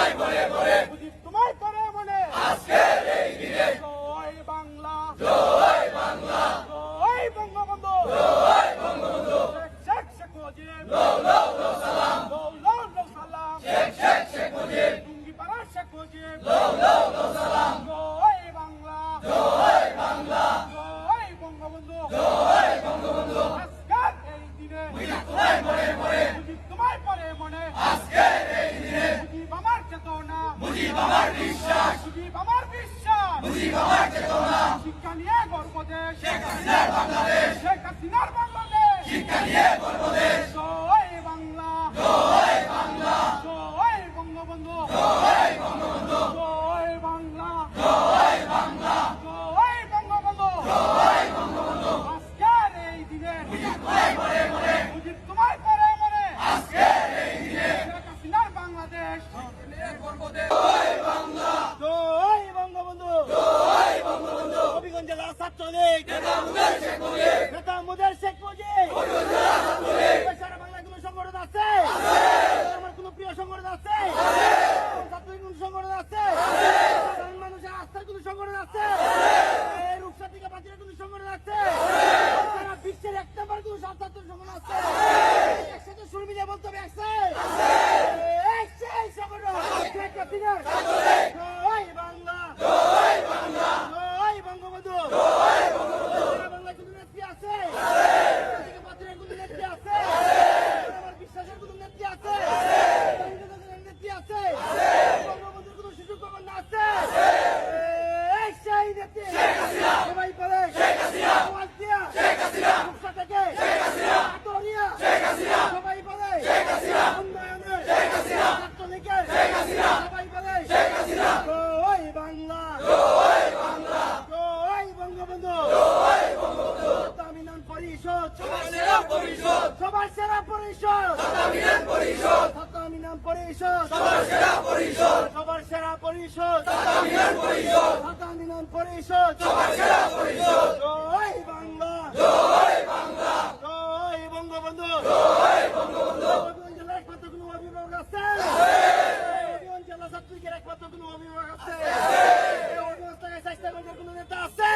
তোমায় মনে মনে মুজিব তোমায় করে মনে আজকের এই দিনে জয় বাংলা জয় বাংলা জয় বঙ্গবন্ধু জয় বঙ্গবন্ধু শেখ শেখ মুজিব লও লও লও সালাম লও লও লও সালাম শেখ শেখ শেখ মুজিব টুঙ্গিপাড়া শেখ মুজিব লও লও লও সালাম জয় বাংলা জয় বাংলা জয় বঙ্গবন্ধু জয় বঙ্গবন্ধু আজকের এই দিনে মুজিব তোমায় মনে মনে মুজিব তোমায় করে মনে আজকের এই দিনে মুজিব আমার চেতনা মুজিব আমার বিশ্বাস মুজিব আমার বিশ্বাস মুজিব আমার চেতনা শিক্ষা নিয়ে গর্ব দেশ শেখ হাসিনার বাংলাদেশ শেখ হাসিনার বাংলাদেশ শিক্ষা নিয়ে গর্ব দেশ জয় বাংলা জয় বাংলা জয় বঙ্গবন্ধু জয় বঙ্গবন্ধু জয় বাংলা জয় বাংলা জয় বঙ্গবন্ধু জয় বঙ্গবন্ধু আজকের এই দিনে মুজিব তোমায় মনে মনে মুজিব তোমায় করে মনে আজকের এই দিনে শেখ হাসিনার বাংলাদেশ গর্ব দেশ জয় বাংলা জয় বঙ্গবন্ধু জয় বঙ্গবন্ধু হবিগঞ্জ জেলা ছাত্রলীগ নেতা মুজিব শেখ মুজিব নেতা মুজিব শেখ মুজিব জেলা ছাত্রলীগ সারা বাংলায় কোনো সংগঠন আছে আমার কোনো প্রিয় সংগঠন আছে ছাত্রলীগ কোনো সংগঠন আছে সাধারণ মানুষের আস্থার কোনো সংগঠন আছে এই রূপসা থেকে বাঁচিয়ে কোনো সংগঠন আছে সারা বিশ্বের এক নম্বর কোনো ছাত্র সংগঠন আছে একসাথে সুর মিলিয়ে বলতে হবে একসাথে সংগঠন শেখ হাসিনা জয় বাংলা জয় বাংলা জয় বঙ্গবন্ধু জয় বঙ্গবন্ধু সারা বাংলায় কোনো নেত্রী আছে থেকে বাঁচিয়ে কোনো নেত্রী আছে আমার বিশ্বাসের কোনো নেত্রী আছে নেত্রী আছে বঙ্গবন্ধুর কোনো সুযোগ পাবেন না আছে এই সেই নেত্রী সবাই বলে শেখ হাসিনা আওয়াজ দিয়া শেখ হাসিনা রূপসা থেকে শেখ হাসিনা আতরিয়া শেখ হাসিনা সবাই বলে শেখ হাসিনা উন্নয়নের শেখ হাসিনা ছাত্রলীগের শেখ হাসিনা সবাই বলে শেখ হাসিনা জয় বাংলা জয় বাংলা জয় বঙ্গবন্ধু জয় বঙ্গবন্ধু তামিনান পরিষদ সবার সেরা পরিষদ সবার সেরা পরিষদ তামিনান পরিষদ তামিনান পরিষদ সবার সেরা পরিষদ সবার সেরা পরিষদ তামিনান পরিষদ তামিনান পরিষদ সবার সেরা পরিষদ জয় বাংলা জয় বাংলা জয় বঙ্গবন্ধু জয় বঙ্গবন্ধু হবিগঞ্জ জেলার একমাত্র কোনো অভিভাবক আছে হবিগঞ্জ জেলা ছাত্রলীগের একমাত্র কোনো অভিভাবক আছে হবিগঞ্জ থেকে চেষ্টা করার কোনো নেতা আছে